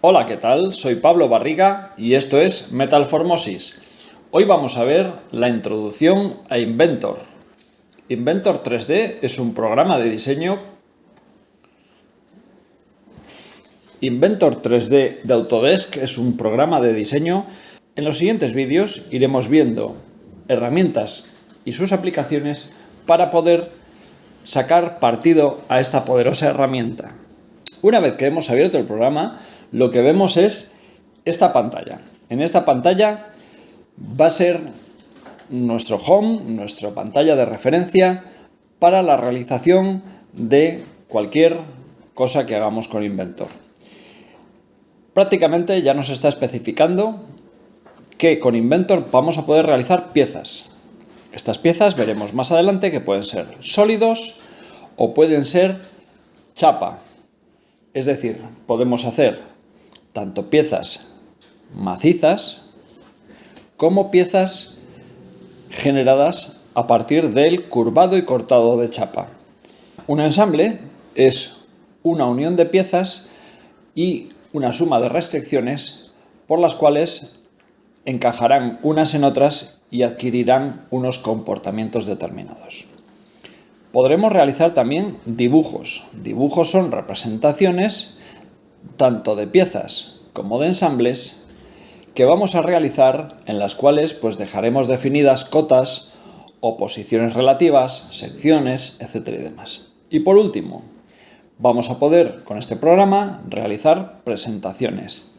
Hola, ¿qué tal? Soy Pablo Barriga y esto es Metalformosis. Hoy vamos a ver la introducción a Inventor. Inventor 3D es un programa de diseño. Inventor 3D de Autodesk es un programa de diseño. En los siguientes vídeos iremos viendo herramientas y sus aplicaciones para poder sacar partido a esta poderosa herramienta. Una vez que hemos abierto el programa, lo que vemos es esta pantalla. En esta pantalla va a ser nuestro home, nuestra pantalla de referencia para la realización de cualquier cosa que hagamos con Inventor. Prácticamente ya nos está especificando que con Inventor vamos a poder realizar piezas. Estas piezas veremos más adelante que pueden ser sólidos o pueden ser chapa. Es decir, podemos hacer tanto piezas macizas como piezas generadas a partir del curvado y cortado de chapa. Un ensamble es una unión de piezas y una suma de restricciones por las cuales encajarán unas en otras y adquirirán unos comportamientos determinados. Podremos realizar también dibujos. Dibujos son representaciones tanto de piezas como de ensambles que vamos a realizar, en las cuales dejaremos definidas cotas o posiciones relativas, secciones, etcétera y demás. Y por último, vamos a poder con este programa realizar presentaciones.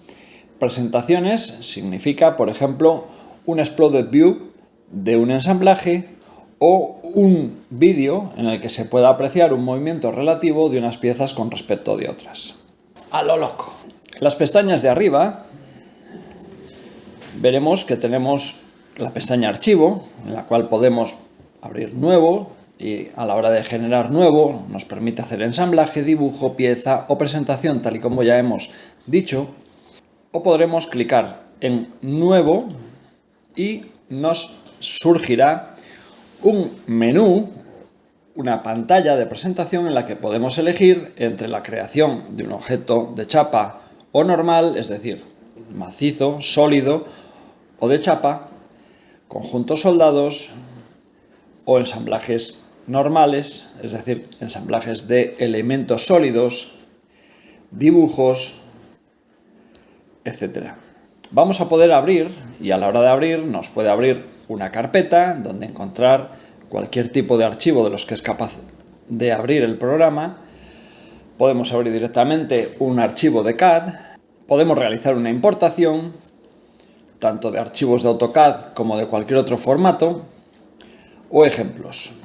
Presentaciones significa, por ejemplo, un exploded view de un ensamblaje o un vídeo en el que se pueda apreciar un movimiento relativo de unas piezas con respecto de otras. A lo loco. Las pestañas de arriba veremos que tenemos la pestaña Archivo, en la cual podemos abrir nuevo y a la hora de generar nuevo nos permite hacer ensamblaje, dibujo, pieza o presentación, tal y como ya hemos dicho. O podremos clicar en nuevo y nos surgirá un menú, una pantalla de presentación en la que podemos elegir entre la creación de un objeto de chapa o normal, es decir, macizo, sólido o de chapa, conjuntos soldados o ensamblajes normales, es decir, ensamblajes de elementos sólidos, dibujos, etc. Vamos a poder abrir, y a la hora de abrir nos puede abrir una carpeta donde encontrar cualquier tipo de archivo de los que es capaz de abrir el programa. Podemos abrir directamente un archivo de CAD, podemos realizar una importación, tanto de archivos de AutoCAD como de cualquier otro formato, o ejemplos.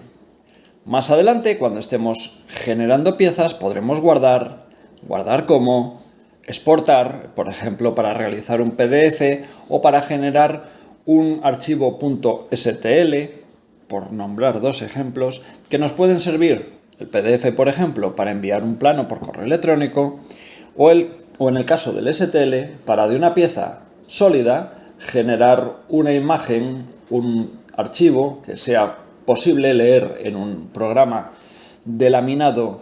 Más adelante, cuando estemos generando piezas, podremos guardar como, exportar, por ejemplo, para realizar un PDF o para generar un archivo .stl, por nombrar dos ejemplos, que nos pueden servir el PDF, por ejemplo, para enviar un plano por correo electrónico, o en el caso del STL, para de una pieza sólida generar una imagen, un archivo que sea posible leer en un programa de laminado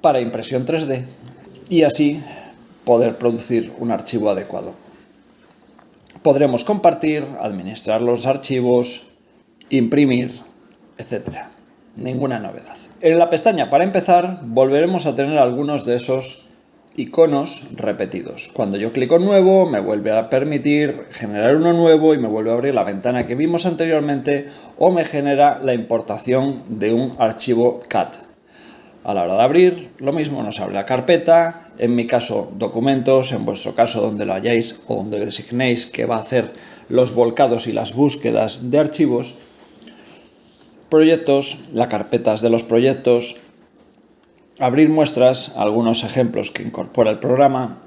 para impresión 3D y así poder producir un archivo adecuado. Podremos compartir, administrar los archivos, imprimir, etc. Ninguna novedad. En la pestaña para empezar volveremos a tener algunos de esos iconos repetidos. Cuando yo clico en nuevo me vuelve a permitir generar uno nuevo y me vuelve a abrir la ventana que vimos anteriormente o me genera la importación de un archivo CAD. A la hora de abrir, lo mismo, nos abre la carpeta, en mi caso documentos, en vuestro caso donde lo hayáis o donde designéis que va a hacer los volcados y las búsquedas de archivos, proyectos, las carpetas de los proyectos, abrir muestras, algunos ejemplos que incorpora el programa,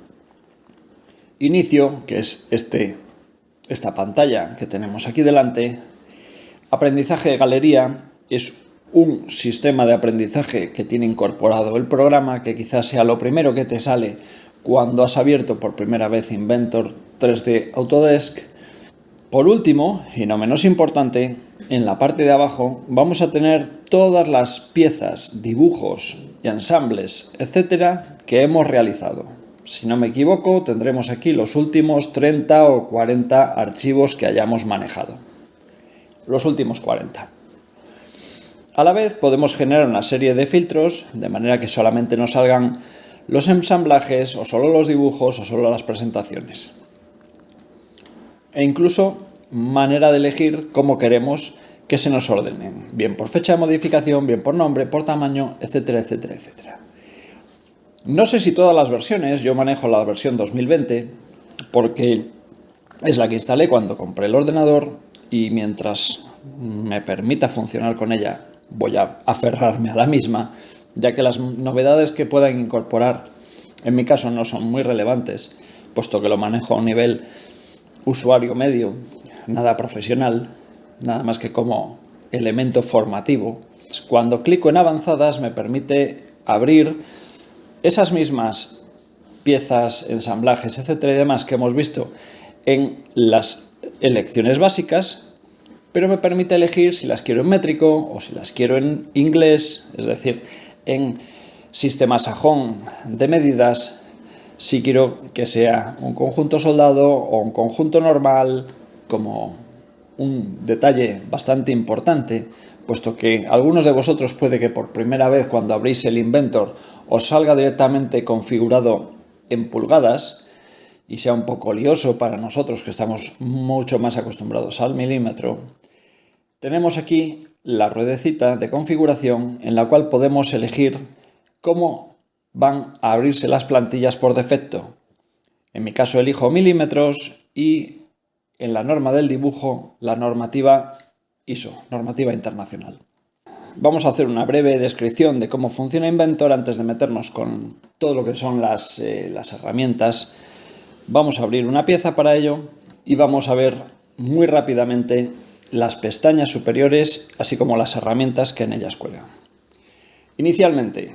inicio, que es esta pantalla que tenemos aquí delante, aprendizaje de galería, es un sistema de aprendizaje que tiene incorporado el programa, que quizás sea lo primero que te sale cuando has abierto por primera vez Inventor 3D Autodesk. Por último, y no menos importante, en la parte de abajo vamos a tener todas las piezas, dibujos y ensambles, etcétera, que hemos realizado. Si no me equivoco, tendremos aquí los últimos 30 o 40 archivos que hayamos manejado. Los últimos 40. A la vez podemos generar una serie de filtros, de manera que solamente nos salgan los ensamblajes, o solo los dibujos, o solo las presentaciones. E incluso manera de elegir cómo queremos que se nos ordenen, bien por fecha de modificación, bien por nombre, por tamaño, etcétera, etcétera, etcétera. No sé si todas las versiones, yo manejo la versión 2020 porque es la que instalé cuando compré el ordenador y mientras me permita funcionar con ella voy a aferrarme a la misma, ya que las novedades que puedan incorporar en mi caso no son muy relevantes, puesto que lo manejo a un nivel usuario medio, nada profesional, nada más que como elemento formativo. Cuando clico en avanzadas me permite abrir esas mismas piezas, ensamblajes, etcétera y demás que hemos visto en las elecciones básicas, pero me permite elegir si las quiero en métrico o si las quiero en inglés, es decir, en sistema sajón de medidas, si quiero que sea un conjunto soldado o un conjunto normal, como un detalle bastante importante, puesto que algunos de vosotros puede que por primera vez cuando abrís el Inventor os salga directamente configurado en pulgadas y sea un poco lioso para nosotros que estamos mucho más acostumbrados al milímetro. Tenemos aquí la ruedecita de configuración en la cual podemos elegir cómo van a abrirse las plantillas por defecto. En mi caso elijo milímetros y en la norma del dibujo la normativa ISO, normativa internacional. Vamos a hacer una breve descripción de cómo funciona Inventor antes de meternos con todo lo que son las herramientas. Vamos a abrir una pieza para ello y vamos a ver muy rápidamente las pestañas superiores, así como las herramientas que en ellas cuelgan. Inicialmente,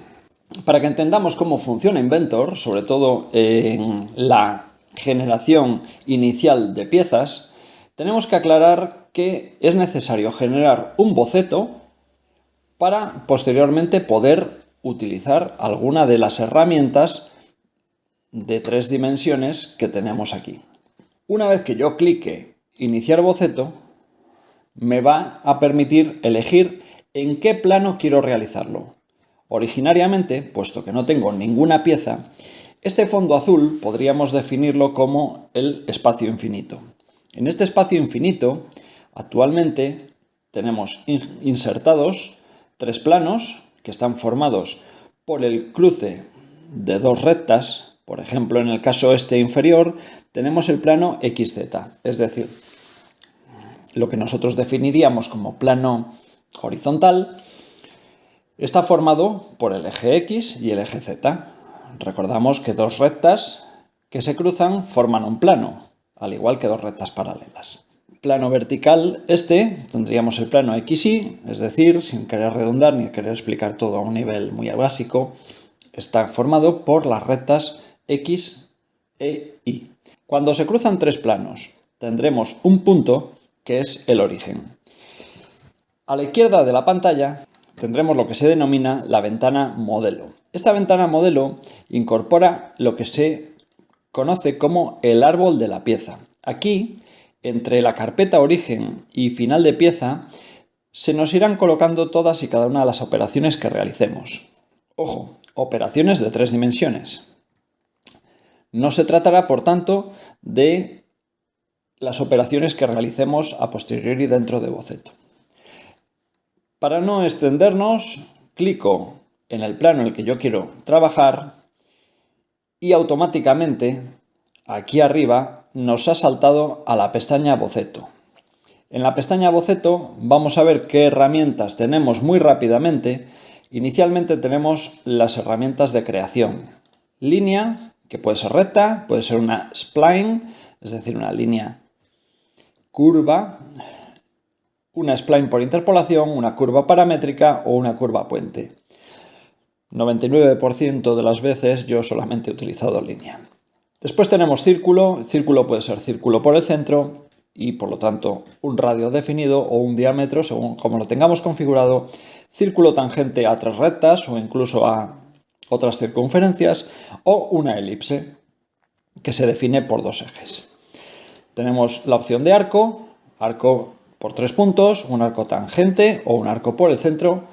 para que entendamos cómo funciona Inventor, sobre todo en la generación inicial de piezas, tenemos que aclarar que es necesario generar un boceto para posteriormente poder utilizar alguna de las herramientas de 3 dimensiones que tenemos aquí. Una vez que yo clique iniciar boceto, me va a permitir elegir en qué plano quiero realizarlo. Originariamente, puesto que no tengo ninguna pieza, este fondo azul podríamos definirlo como el espacio infinito. En este espacio infinito, actualmente tenemos insertados 3 planos que están formados por el cruce de 2 rectas. Por ejemplo, en el caso este inferior, tenemos el plano XZ, es decir, lo que nosotros definiríamos como plano horizontal, está formado por el eje X y el eje Z. Recordamos que 2 rectas que se cruzan forman un plano, al igual que 2 rectas paralelas. Plano vertical tendríamos el plano XY, es decir, sin querer redundar ni querer explicar todo a un nivel muy básico, está formado por las rectas X e Y. Cuando se cruzan 3 planos, tendremos un punto que es el origen. A la izquierda de la pantalla tendremos lo que se denomina la ventana modelo. Esta ventana modelo incorpora lo que se conoce como el árbol de la pieza. Aquí, entre la carpeta origen y final de pieza, se nos irán colocando todas y cada una de las operaciones que realicemos. Ojo, operaciones de 3 dimensiones. No se tratará, por tanto, de las operaciones que realicemos a posteriori dentro de boceto. Para no extendernos, clico en el plano en el que yo quiero trabajar y automáticamente aquí arriba nos ha saltado a la pestaña boceto. En la pestaña boceto vamos a ver qué herramientas tenemos muy rápidamente. Inicialmente tenemos las herramientas de creación. Línea, que puede ser recta, puede ser una spline, es decir, una línea curva, una spline por interpolación, una curva paramétrica o una curva puente. 99% de las veces yo solamente he utilizado línea. Después tenemos círculo. Círculo puede ser círculo por el centro y por lo tanto un radio definido o un diámetro según como lo tengamos configurado. Círculo tangente a 3 rectas o incluso a otras circunferencias o una elipse. que se define por dos ejes. Tenemos la opción de arco por 3 puntos, un arco tangente o un arco por el centro.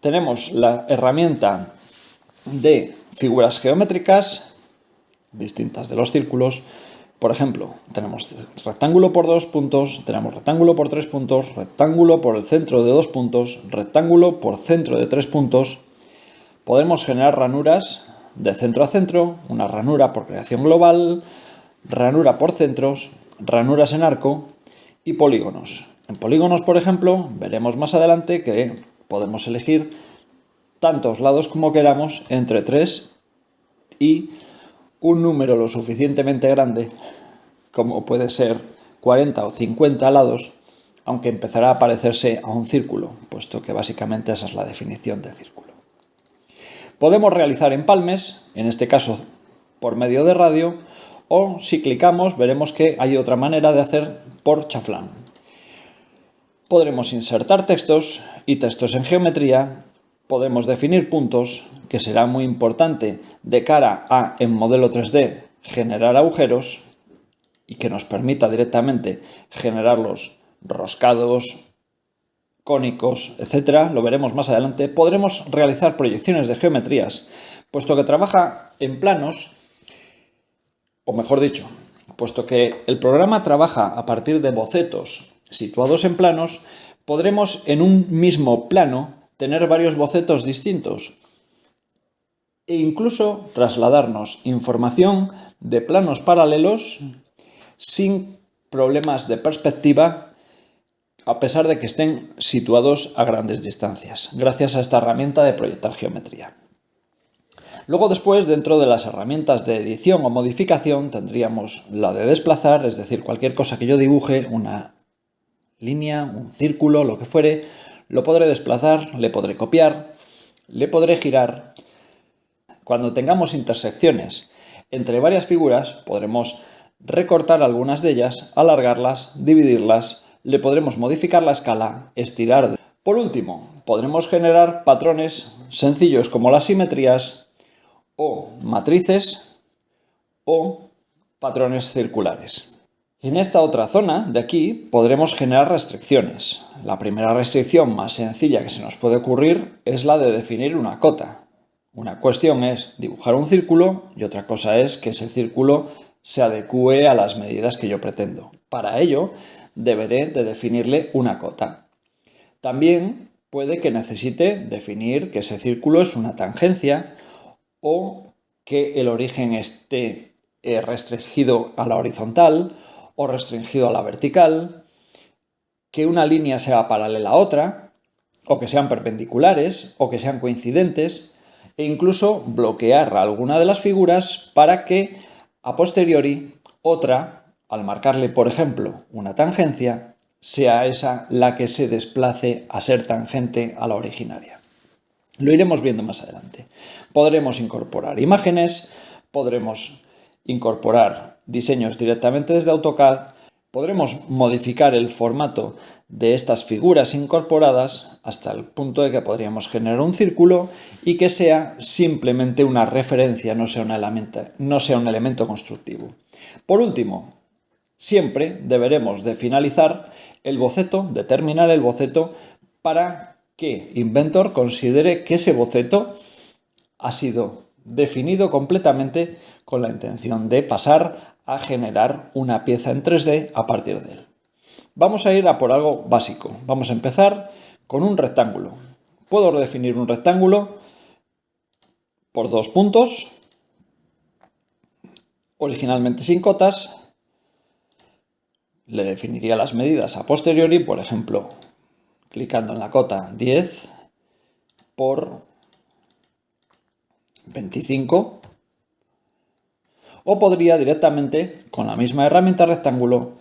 Tenemos la herramienta de figuras geométricas distintas de los círculos. Por ejemplo, tenemos rectángulo por 2 puntos, tenemos rectángulo por 3 puntos, rectángulo por el centro de 2 puntos, rectángulo por centro de 3 puntos. Podemos generar ranuras de centro a centro, una ranura por creación global, ranura por centros, ranuras en arco y polígonos. En polígonos, por ejemplo, veremos más adelante que podemos elegir tantos lados como queramos entre 3 y un número lo suficientemente grande como puede ser 40 o 50 lados, aunque empezará a parecerse a un círculo, puesto que básicamente esa es la definición de círculo. Podemos realizar empalmes, en este caso por medio de radio, o si clicamos veremos que hay otra manera de hacer por chaflán. Podremos insertar textos y textos en geometría. Podemos definir puntos, que será muy importante de cara a, en modelo 3D, generar agujeros y que nos permita directamente generarlos roscados, cónicos, etc. Lo veremos más adelante. Podremos realizar proyecciones de geometrías, puesto que trabaja en planos, o mejor dicho, puesto que el programa trabaja a partir de bocetos situados en planos, podremos en un mismo plano tener varios bocetos distintos e incluso trasladarnos información de planos paralelos sin problemas de perspectiva, a pesar de que estén situados a grandes distancias, gracias a esta herramienta de proyectar geometría. Luego después, dentro de las herramientas de edición o modificación, tendríamos la de desplazar, es decir, cualquier cosa que yo dibuje, una línea, un círculo, lo que fuere, lo podré desplazar, le podré copiar, le podré girar. Cuando tengamos intersecciones entre varias figuras, podremos recortar algunas de ellas, alargarlas, dividirlas, le podremos modificar la escala, estirar. Por último, podremos generar patrones sencillos como las simetrías o matrices o patrones circulares. En esta otra zona de aquí podremos generar restricciones. La primera restricción más sencilla que se nos puede ocurrir es la de definir una cota. Una cuestión es dibujar un círculo y otra cosa es que ese círculo se adecúe a las medidas que yo pretendo. Para ello, deberé de definirle una cota. También puede que necesite definir que ese círculo es una tangencia o que el origen esté restringido a la horizontal o restringido a la vertical, que una línea sea paralela a otra, o que sean perpendiculares, o que sean coincidentes, e incluso bloquear alguna de las figuras para que a posteriori otra, al marcarle por ejemplo una tangencia, sea esa la que se desplace a ser tangente a la originaria. Lo iremos viendo más adelante. Podremos incorporar imágenes, podremos incorporar diseños directamente desde AutoCAD, podremos modificar el formato de estas figuras incorporadas hasta el punto de que podríamos generar un círculo y que sea simplemente una referencia, no sea un elemento constructivo. Por último, siempre deberemos de finalizar el boceto, de terminar el boceto, para que Inventor considere que ese boceto ha sido definido completamente con la intención de pasar a generar una pieza en 3D a partir de él. Vamos a ir a por algo básico. Vamos a empezar con un rectángulo. Puedo definir un rectángulo por 2 puntos, originalmente sin cotas. Le definiría las medidas a posteriori, por ejemplo, clicando en la cota 10 por 25. O podría directamente, con la misma herramienta rectángulo,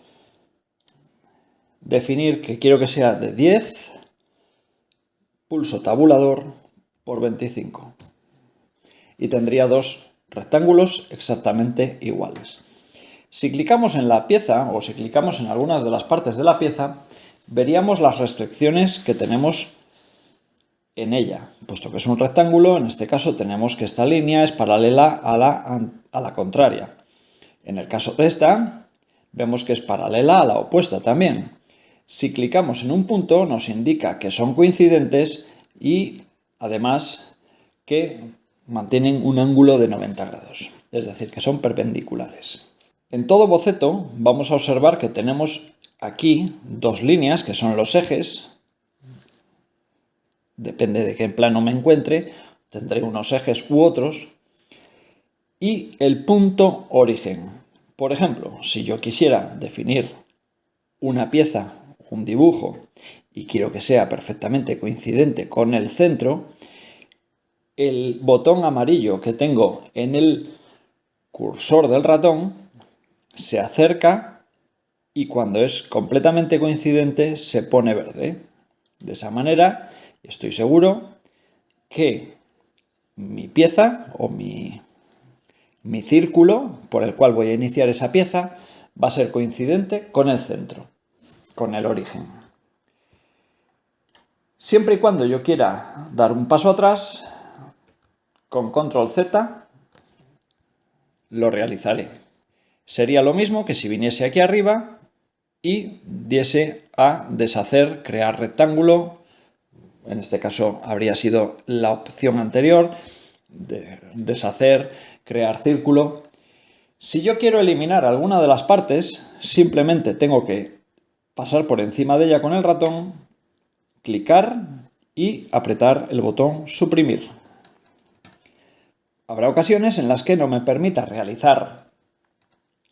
definir que quiero que sea de 10, pulso tabulador por 25. Y tendría dos rectángulos exactamente iguales. Si clicamos en la pieza o si clicamos en algunas de las partes de la pieza, veríamos las restricciones que tenemos en ella. Puesto que es un rectángulo, en este caso tenemos que esta línea es paralela a la contraria. En el caso de esta, vemos que es paralela a la opuesta también. Si clicamos en un punto, nos indica que son coincidentes y además que mantienen un ángulo de 90 grados, es decir, que son perpendiculares. En todo boceto vamos a observar que tenemos aquí dos líneas que son los ejes. Depende de qué plano me encuentre, tendré unos ejes u otros. Y el punto origen. Por ejemplo, si yo quisiera definir una pieza, un dibujo, y quiero que sea perfectamente coincidente con el centro, el botón amarillo que tengo en el cursor del ratón se acerca y cuando es completamente coincidente se pone verde. De esa manera estoy seguro que mi pieza o mi círculo por el cual voy a iniciar esa pieza va a ser coincidente con el centro, con el origen. Siempre y cuando yo quiera dar un paso atrás, con control Z lo realizaré. Sería lo mismo que si viniese aquí arriba y diese a deshacer, crear rectángulo. En este caso habría sido la opción anterior, de deshacer, crear círculo. Si yo quiero eliminar alguna de las partes, simplemente tengo que pasar por encima de ella con el ratón, clicar y apretar el botón suprimir. Habrá ocasiones en las que no me permita realizar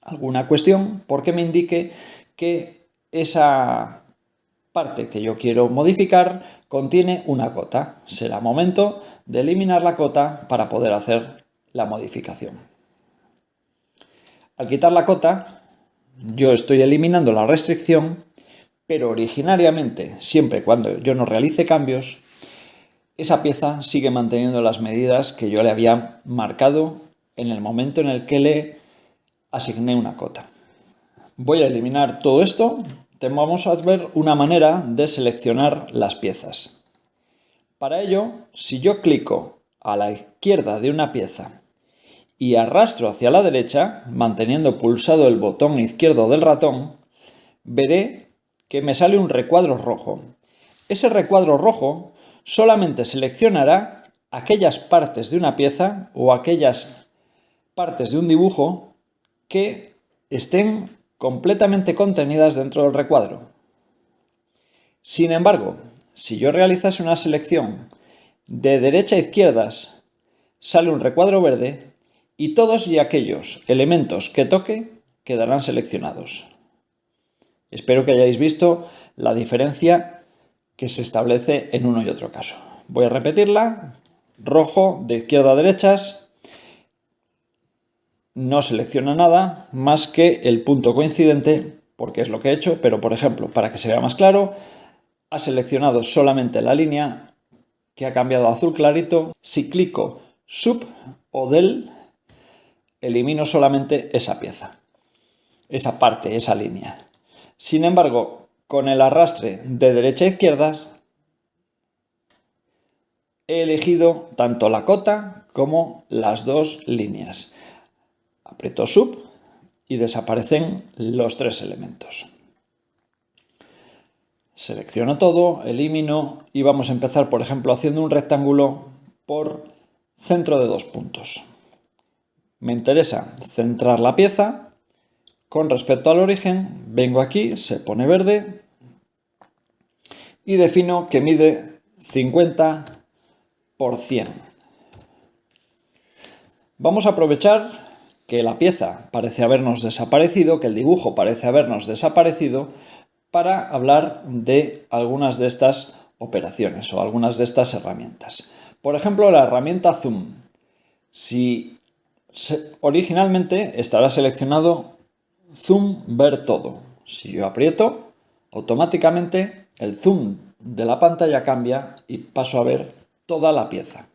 alguna cuestión porque me indique que esa parte que yo quiero modificar contiene una cota. Será momento de eliminar la cota para poder hacer la modificación. Al quitar la cota, yo estoy eliminando la restricción, pero originariamente, siempre y cuando yo no realice cambios, esa pieza sigue manteniendo las medidas que yo le había marcado en el momento en el que le asigné una cota. Voy a eliminar todo esto. Vamos a ver una manera de seleccionar las piezas. Para ello, si yo clico a la izquierda de una pieza y arrastro hacia la derecha, manteniendo pulsado el botón izquierdo del ratón, veré que me sale un recuadro rojo. Ese recuadro rojo solamente seleccionará aquellas partes de una pieza o aquellas partes de un dibujo que estén completamente contenidas dentro del recuadro. Sin embargo, si yo realizase una selección de derecha a izquierdas, sale un recuadro verde y todos y aquellos elementos que toque quedarán seleccionados. Espero que hayáis visto la diferencia que se establece en uno y otro caso. Voy a repetirla. Rojo de izquierda a derechas. No selecciona nada más que el punto coincidente, porque es lo que he hecho, pero por ejemplo, para que se vea más claro, ha seleccionado solamente la línea que ha cambiado a azul clarito. Si clico sub o del, elimino solamente esa pieza, esa parte, esa línea. Sin embargo, con el arrastre de derecha a izquierda, he elegido tanto la cota como las dos líneas. Aprieto sub y desaparecen los tres elementos. Selecciono todo, elimino y vamos a empezar, por ejemplo, haciendo un rectángulo por centro de 2 puntos. Me interesa centrar la pieza. Con respecto al origen, vengo aquí, se pone verde y defino que mide 50 por 100. Vamos a aprovechar que la pieza parece habernos desaparecido, que el dibujo parece habernos desaparecido, para hablar de algunas de estas operaciones o algunas de estas herramientas. Por ejemplo, la herramienta Zoom. Originalmente estará seleccionado Zoom ver todo. Si yo aprieto, automáticamente el zoom de la pantalla cambia y paso a ver toda la pieza.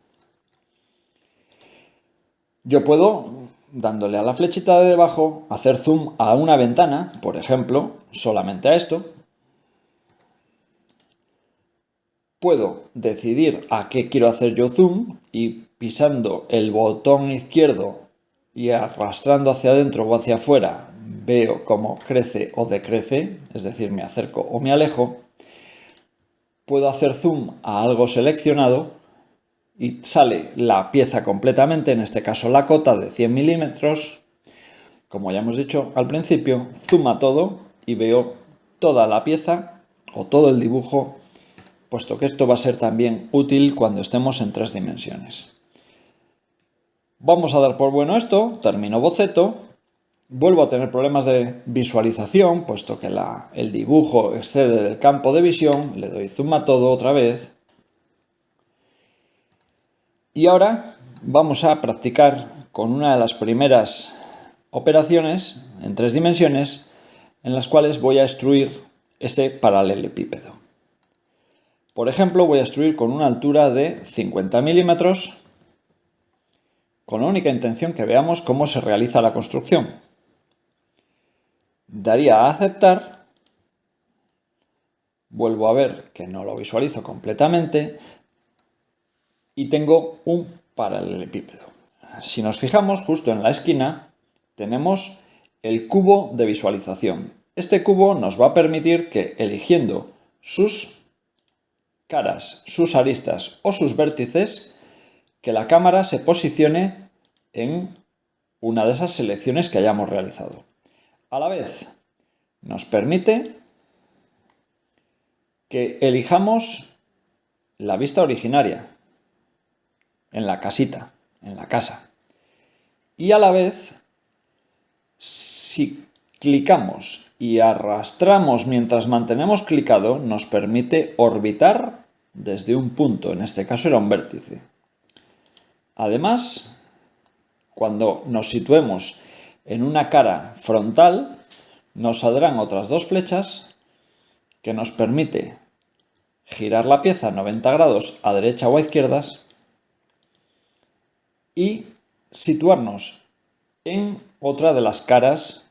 Yo puedo, dándole a la flechita de debajo, hacer zoom a una ventana, por ejemplo, solamente a esto. Puedo decidir a qué quiero hacer yo zoom y pisando el botón izquierdo y arrastrando hacia adentro o hacia afuera veo cómo crece o decrece, es decir, me acerco o me alejo, puedo hacer zoom a algo seleccionado y sale la pieza completamente, en este caso la cota de 100 milímetros. Como ya hemos dicho al principio, zoom a todo y veo toda la pieza o todo el dibujo, puesto que esto va a ser también útil cuando estemos en 3 dimensiones. Vamos a dar por bueno esto, termino boceto, vuelvo a tener problemas de visualización, puesto que el dibujo excede del campo de visión, le doy zoom a todo otra vez. Y ahora vamos a practicar con una de las primeras operaciones en 3 dimensiones en las cuales voy a extruir ese paralelepípedo. Por ejemplo, voy a extruir con una altura de 50 milímetros con la única intención que veamos cómo se realiza la construcción. Daría a aceptar, vuelvo a ver que no lo visualizo completamente y tengo un paralelepípedo. Si nos fijamos justo en la esquina, tenemos el cubo de visualización. Este cubo nos va a permitir que, eligiendo sus caras, sus aristas o sus vértices, que la cámara se posicione en una de esas selecciones que hayamos realizado. A la vez, nos permite que elijamos la vista originaria en la casita, en la casa. Y a la vez, si clicamos y arrastramos mientras mantenemos clicado, nos permite orbitar desde un punto, en este caso era un vértice. Además, cuando nos situemos en una cara frontal, nos saldrán otras 2 flechas que nos permite girar la pieza 90 grados a derecha o a izquierdas y situarnos en otra de las caras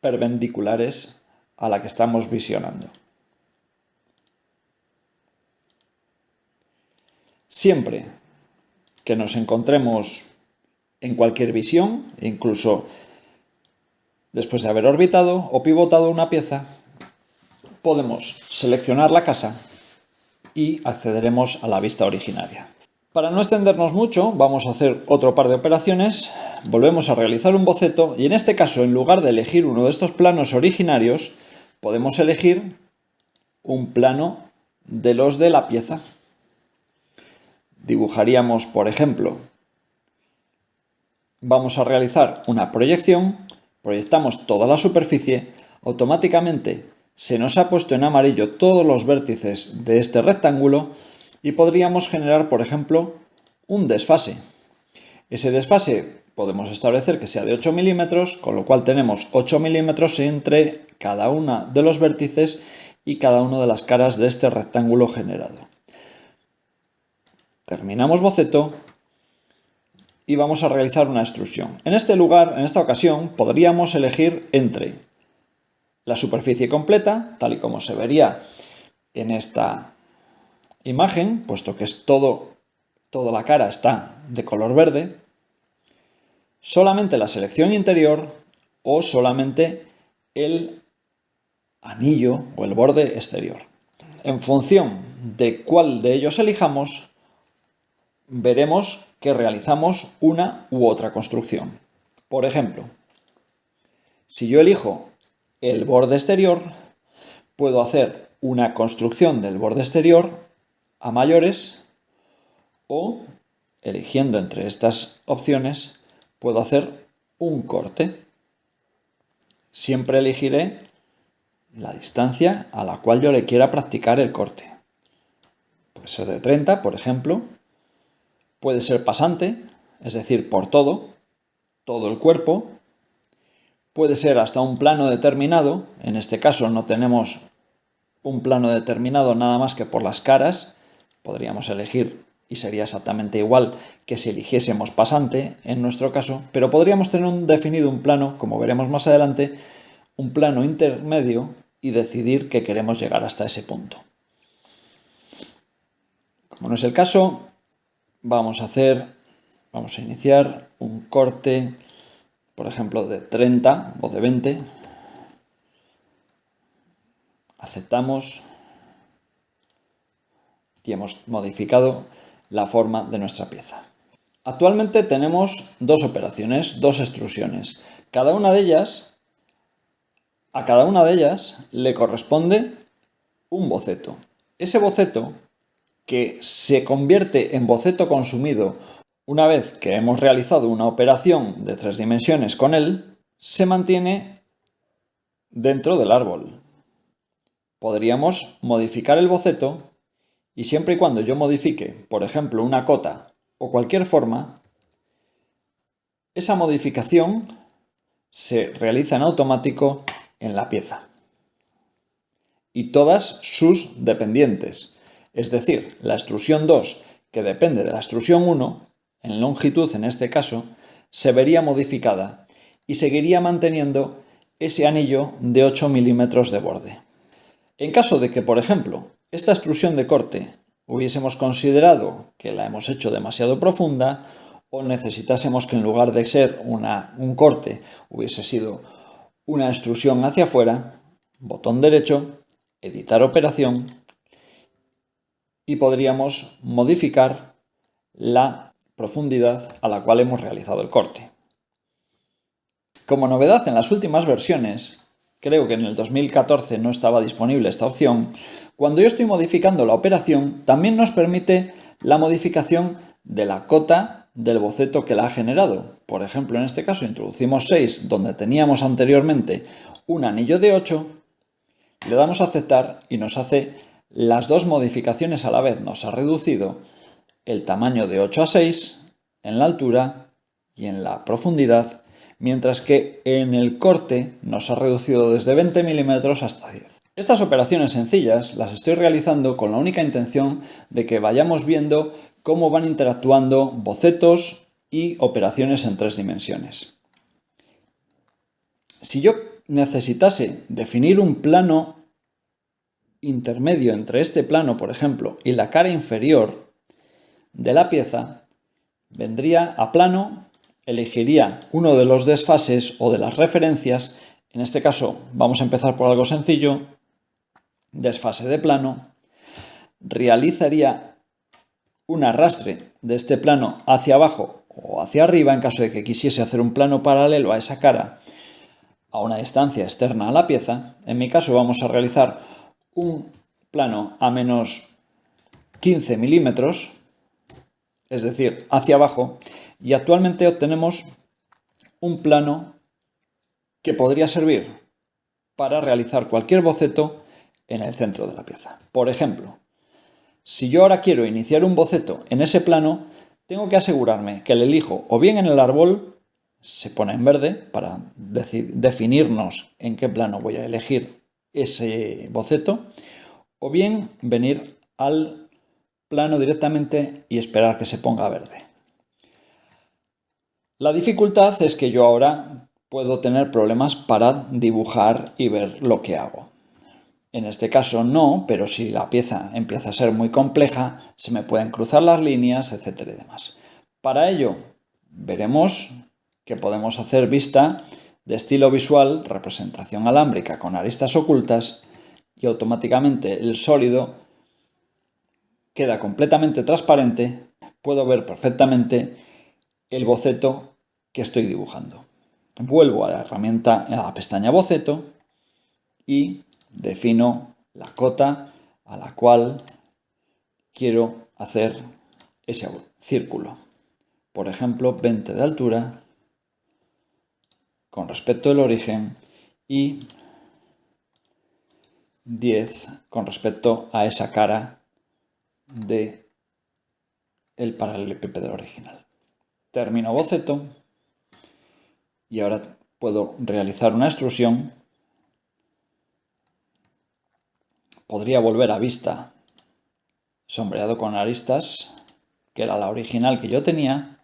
perpendiculares a la que estamos visionando. Siempre que nos encontremos en cualquier visión, incluso después de haber orbitado o pivotado una pieza, podemos seleccionar la casa y accederemos a la vista originaria. Para no extendernos mucho, vamos a hacer otro par de operaciones. Volvemos a realizar un boceto y en este caso, en lugar de elegir uno de estos planos originarios, podemos elegir un plano de los de la pieza. Dibujaríamos, por ejemplo, vamos a realizar una proyección, proyectamos toda la superficie, automáticamente se nos ha puesto en amarillo todos los vértices de este rectángulo y podríamos generar, por ejemplo, un desfase. Ese desfase podemos establecer que sea de 8 milímetros, con lo cual tenemos 8 milímetros entre cada uno de los vértices y cada una de las caras de este rectángulo generado. Terminamos boceto y vamos a realizar una extrusión. En este lugar, en esta ocasión, podríamos elegir entre la superficie completa, tal y como se vería en esta imagen, puesto que es toda la cara está de color verde, solamente la selección interior o solamente el anillo o el borde exterior. En función de cuál de ellos elijamos, veremos que realizamos una u otra construcción. Por ejemplo, si yo elijo el borde exterior, puedo hacer una construcción del borde exterior a mayores o, eligiendo entre estas opciones, puedo hacer un corte. Siempre elegiré la distancia a la cual yo le quiera practicar el corte. Puede ser de 30, por ejemplo. Puede ser pasante, es decir, por todo el cuerpo. Puede ser hasta un plano determinado. En este caso no tenemos un plano determinado nada más que por las caras. Podríamos elegir y sería exactamente igual que si eligiésemos pasante en nuestro caso, pero podríamos tener definido un plano, como veremos más adelante, un plano intermedio y decidir que queremos llegar hasta ese punto. Como no es el caso, vamos a hacer Vamos a iniciar un corte, por ejemplo, de 30 o de 20. Aceptamos y hemos modificado la forma de nuestra pieza. Actualmente tenemos dos operaciones, dos extrusiones. A cada una de ellas le corresponde un boceto. Ese boceto, que se convierte en boceto consumido una vez que hemos realizado una operación de 3 dimensiones con él, se mantiene dentro del árbol. Podríamos modificar el boceto y siempre y cuando yo modifique, por ejemplo, una cota o cualquier forma, esa modificación se realiza en automático en la pieza. Y todas sus dependientes, es decir, la extrusión 2, que depende de la extrusión 1, en longitud en este caso, se vería modificada y seguiría manteniendo ese anillo de 8 milímetros de borde. En caso de que, por ejemplo, esta extrusión de corte hubiésemos considerado que la hemos hecho demasiado profunda o necesitásemos que en lugar de ser un corte hubiese sido una extrusión hacia afuera, botón derecho, editar operación y podríamos modificar la profundidad a la cual hemos realizado el corte. Como novedad en las últimas versiones, creo que en el 2014 no estaba disponible esta opción, cuando yo estoy modificando la operación también nos permite la modificación de la cota del boceto que la ha generado. Por ejemplo, en este caso introducimos 6 donde teníamos anteriormente un anillo de 8, le damos a aceptar y nos hace las dos modificaciones a la vez. Nos ha reducido el tamaño de 8 a 6 en la altura y en la profundidad, mientras que en el corte nos ha reducido desde 20 milímetros hasta 10. Estas operaciones sencillas las estoy realizando con la única intención de que vayamos viendo cómo van interactuando bocetos y operaciones en 3 dimensiones. Si yo necesitase definir un plano intermedio entre este plano, por ejemplo, y la cara inferior de la pieza, vendría a plano, elegiría uno de los desfases o de las referencias. En este caso vamos a empezar por algo sencillo, desfase de plano, realizaría un arrastre de este plano hacia abajo o hacia arriba en caso de que quisiese hacer un plano paralelo a esa cara a una distancia externa a la pieza. En mi caso vamos a realizar un plano a menos 15 milímetros, es decir, hacia abajo, y actualmente obtenemos un plano que podría servir para realizar cualquier boceto en el centro de la pieza. Por ejemplo, si yo ahora quiero iniciar un boceto en ese plano, tengo que asegurarme que le elijo o bien en el árbol, se pone en verde para definirnos en qué plano voy a elegir ese boceto, o bien venir al plano directamente y esperar que se ponga verde. La dificultad es que yo ahora puedo tener problemas para dibujar y ver lo que hago. En este caso no, pero si la pieza empieza a ser muy compleja, se me pueden cruzar las líneas, etcétera y demás. Para ello, veremos que podemos hacer vista de estilo visual, representación alámbrica con aristas ocultas, y automáticamente el sólido queda completamente transparente. Puedo ver perfectamente el boceto que estoy dibujando. Vuelvo a la herramienta, a la pestaña boceto y defino la cota a la cual quiero hacer ese círculo. Por ejemplo, 20 de altura con respecto al origen y 10 con respecto a esa cara de el paralelepípedo original. Termino boceto y ahora puedo realizar una extrusión. Podría volver a vista sombreado con aristas, que era la original que yo tenía,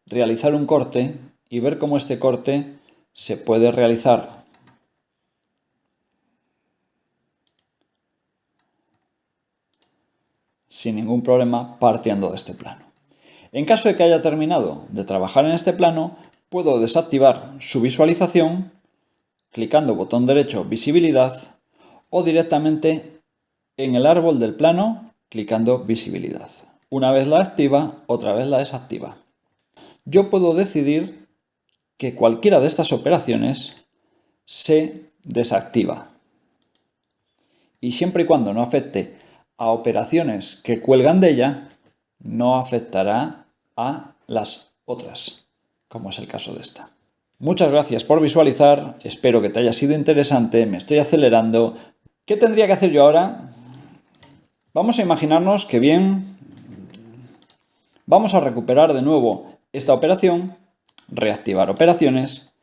realizar un corte y ver cómo este corte se puede realizar sin ningún problema partiendo de este plano. En caso de que haya terminado de trabajar en este plano, puedo desactivar su visualización clicando botón derecho visibilidad o directamente en el árbol del plano clicando visibilidad. Una vez la activa, otra vez la desactiva. Yo puedo decidir que cualquiera de estas operaciones se desactiva. Y siempre y cuando no afecte a operaciones que cuelgan de ella, no afectará a las otras, como es el caso de esta. Muchas gracias por visualizar, espero que te haya sido interesante, me estoy acelerando. ¿Qué tendría que hacer yo ahora? Vamos a imaginarnos que bien, vamos a recuperar de nuevo esta operación, reactivar operaciones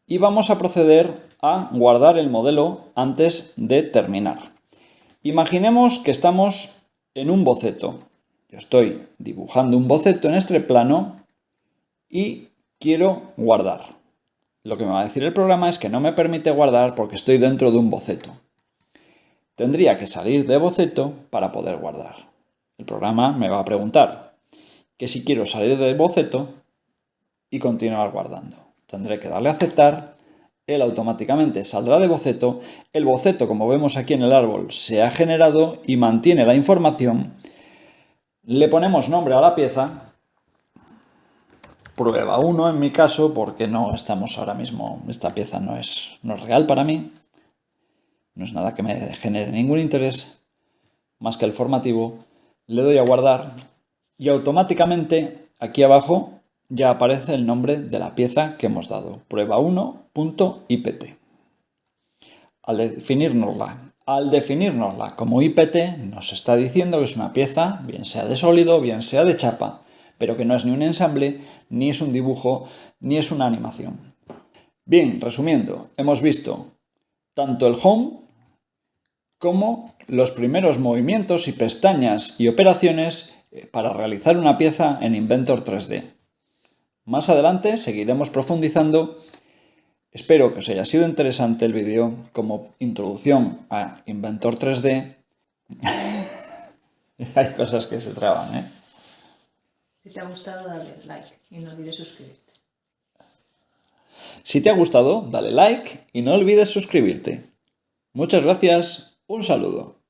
y vamos a proceder a guardar el modelo antes de terminar. Imaginemos que estamos en un boceto. Yo estoy dibujando un boceto en este plano y quiero guardar. Lo que me va a decir el programa es que no me permite guardar porque estoy dentro de un boceto. Tendría que salir de boceto para poder guardar. El programa me va a preguntar que si quiero salir del boceto y continuar guardando. Tendré que darle a aceptar, él automáticamente saldrá de boceto, el boceto, como vemos aquí en el árbol, se ha generado y mantiene la información. Le ponemos nombre a la pieza, prueba 1 en mi caso, porque no estamos ahora mismo, esta pieza no es real para mí. No es nada que me genere ningún interés, más que el formativo. Le doy a guardar y automáticamente aquí abajo ya aparece el nombre de la pieza que hemos dado, prueba1.ipt. Al definirnosla como IPT nos está diciendo que es una pieza, bien sea de sólido, bien sea de chapa, pero que no es ni un ensamble, ni es un dibujo, ni es una animación. Bien, resumiendo, hemos visto tanto el home como los primeros movimientos y pestañas y operaciones para realizar una pieza en Inventor 3D. Más adelante seguiremos profundizando. Espero que os haya sido interesante el vídeo como introducción a Inventor 3D. Hay cosas que se traban, ¿eh? Si te ha gustado, dale like y no olvides suscribirte. Si te ha gustado, dale like y no olvides suscribirte. Muchas gracias, un saludo.